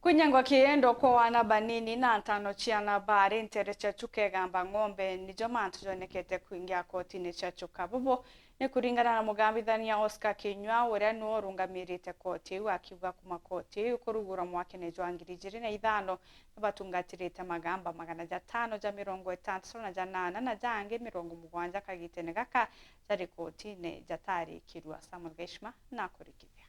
Kunyangwa kiendo kwa wana banini na ntano chiana bari ntere chachuke gamba ng'ombe nijo mantu jonekete kuingia kotini chachuka bubo ni kuringana na mugambithania Oscar Kinyua uria no rungamirite koti akiuga kuma koti ukurugura mwake ne jwangiri 25 batungatirite magamba 550 na janana na jange 70 kagitene gaka jari koti ne jatari kirwa Samuel Geshma na kurikithia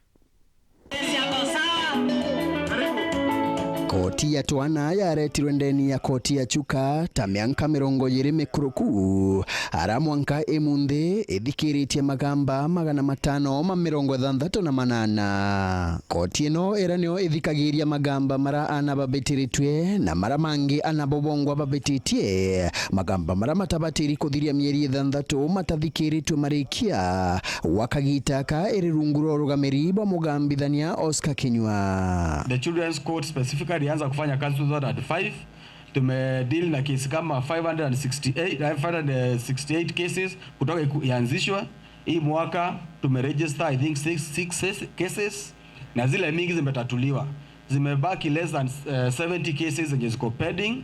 koti ya twana yaretirwe ndeni ya koti ya chuka ta mianka 20 mikuruku ara mwanka emunde ithikiritie magamba 568 koti ino eranio ithikagiria magamba mara ana babetiritwe na mara mangi ana bobongwa babetitie magamba mara matabatiri kuthiria mieri 6 matathikiritwe marikia wakagita ka erirunguro rugamiri bwa mugambithania Oscar Kinyua. The Children's Court specifically ilianza kufanya kazi 2005. Tumedeal na kesi kama 568 cases kutoka ianzishwa. Hii mwaka tumeregister I think 6 cases na zile mingi zimetatuliwa. Zimebaki less than 70 cases zenye ziko pending,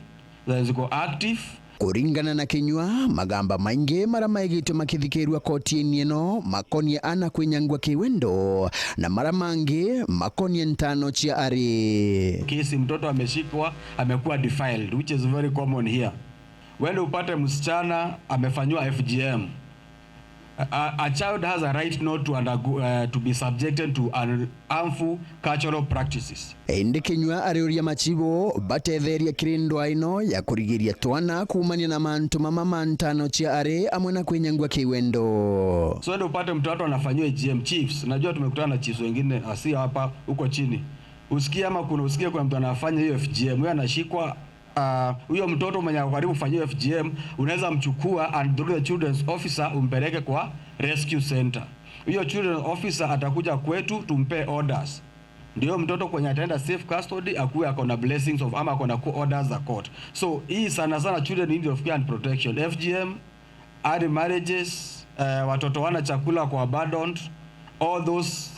ziko active. Kuringana na Kinyua magamba maingi mara maigitwe makithikirwa koti-ini ino makonie ana kwinyangwa kiwendo na mara mangi makonie ntano chia ari. Kesi mtoto ameshikwa amekuwa defiled, which is very common here. Wende upate msichana amefanywa FGM. A child has a right not to undergo to be subjected to harmful cultural practices. Ende Kinyua ariuria machibo batetheria kirindwa ino ya kurigiria twana kumania na mantu mama ntano chia are amwe na kwinyangwa kiwendo. So wende upate mtoto anafanywa FGM chiefs. Najua tumekutana na chiefs wengine asi hapa huko chini. Usikie ama usikie kwa mtu anafanya hiyo FGM, yeye anashikwa. Huyo mtoto mwenye karibu kufanywa FGM unaweza mchukua and through the children's officer umpeleke kwa rescue center. Huyo children's officer atakuja kwetu tumpe orders. Ndio mtoto kwenye ataenda safe custody akuwe akona blessings of ama akona orders za court. So hii sana children need of care and protection. FGM, early marriages, watoto wana chakula kwa abandoned, all those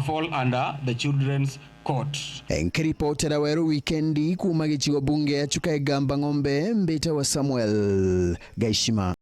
fall under the children's court. Enkiripotera weru weekendi kuma gichigo bunge ya chuka egamba ng'ombe mbita wa Samuel Geshma.